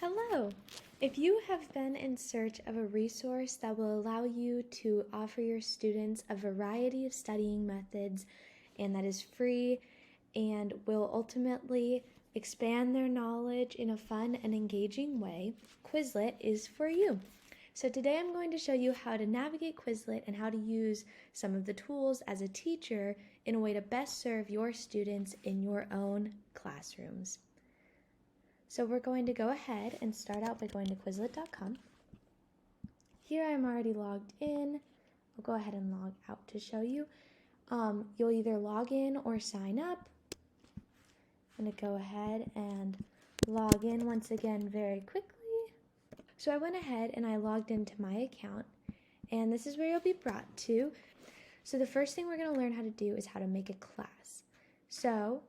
Hello! If you have been in search of a resource that will allow you to offer your students a variety of studying methods and that is free and will ultimately expand their knowledge in a fun and engaging way, Quizlet is for you. So today I'm going to show you how to navigate Quizlet and how to use some of the tools as a teacher in a way to best serve your students in your own classrooms. So we're going to go ahead and start out by going to Quizlet.com. Here I'm already logged in. I'll go ahead and log out to show you. You'll either log in or sign up. I'm going to go ahead and log in once again very quickly. So I went ahead and I logged into my account, and this is where you'll be brought to. So the first thing we're going to learn how to do is how to make a class. So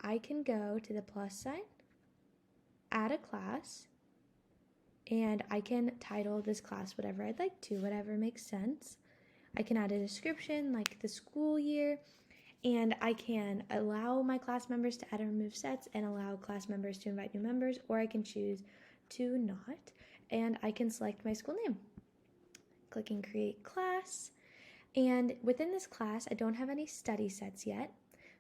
I can go to the plus sign, add a class, and I can title this class whatever I'd like to, whatever makes sense. I can add a description like the school year, and I can allow my class members to add or remove sets and allow class members to invite new members, or I can choose to not, and I can select my school name. Clicking create class, and within this class I don't have any study sets yet.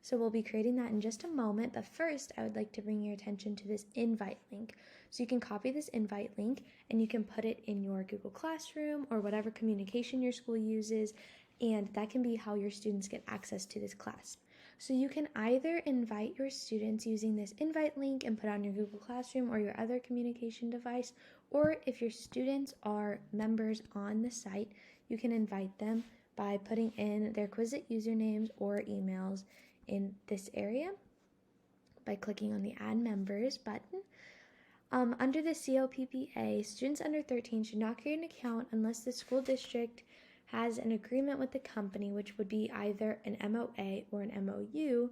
So we'll be creating that in just a moment, but first I would like to bring your attention to this invite link. So you can copy this invite link and you can put it in your Google Classroom or whatever communication your school uses, and that can be how your students get access to this class. So you can either invite your students using this invite link and put it on your Google Classroom or your other communication device, or if your students are members on the site, you can invite them by putting in their Quizlet usernames or emails in this area by clicking on the Add Members button. Under the COPPA, students under 13 should not create an account unless the school district has an agreement with the company, which would be either an MOA or an MOU,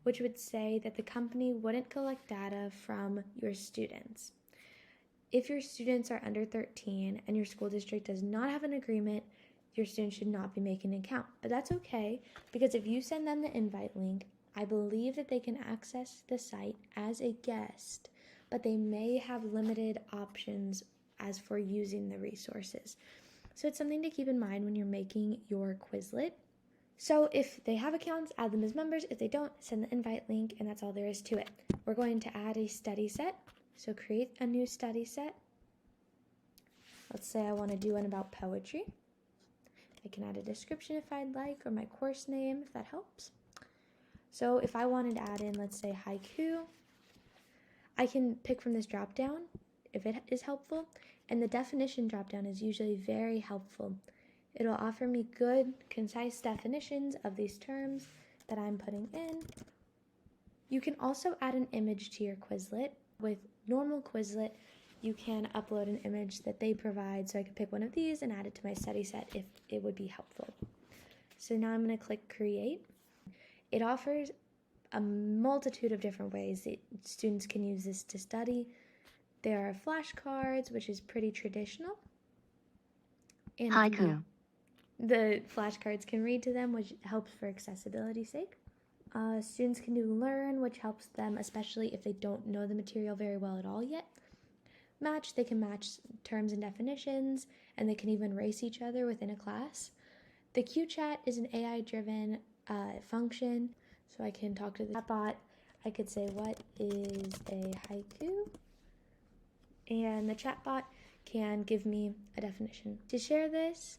which would say that the company wouldn't collect data from your students. If your students are under 13 and your school district does not have an agreement, your students should not be making an account. But that's okay, because if you send them the invite link, I believe that they can access the site as a guest, but they may have limited options as for using the resources. So it's something to keep in mind when you're making your Quizlet. So if they have accounts, add them as members. If they don't, send the invite link, and that's all there is to it. We're going to add a study set. So create a new study set. Let's say I want to do one about poetry. I can add a description if I'd like, or my course name if that helps. So if I wanted to add in, let's say, haiku, I can pick from this drop down if it is helpful, and the definition drop down is usually very helpful. It'll offer me good, concise definitions of these terms that I'm putting in. You can also add an image to your Quizlet. With normal Quizlet, you can upload an image that they provide, so I could pick one of these and add it to my study set if it would be helpful. So now I'm going to click Create. It offers a multitude of different ways that students can use this to study. There are flashcards, which is pretty traditional. And Haiku. the flashcards can read to them, which helps for accessibility's sake. Students can do Learn, which helps them, especially if they don't know the material very well at all yet. Match, they can match terms and definitions, and they can even race each other within a class. The QChat is an AI-driven function, so I can talk to the chatbot. I could say, what is a haiku? And the chatbot can give me a definition. To share this,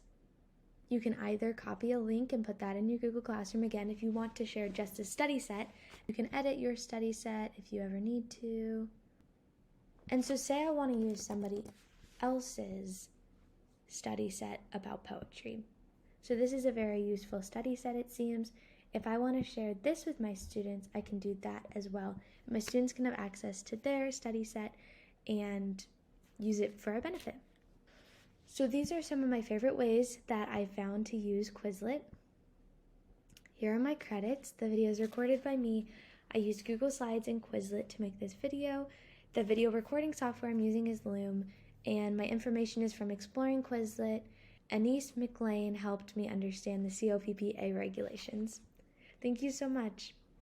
you can either copy a link and put that in your Google Classroom. Again, if you want to share just a study set, you can edit your study set if you ever need to. And so say I want to use somebody else's study set about poetry. So this is a very useful study set, it seems. If I want to share this with my students, I can do that as well. My students can have access to their study set and use it for a benefit. So these are some of my favorite ways that I found to use Quizlet. Here are my credits. The video is recorded by me. I used Google Slides and Quizlet to make this video. The video recording software I'm using is Loom, and my information is from Exploring Quizlet. Anise McLean helped me understand the COPPA regulations. Thank you so much.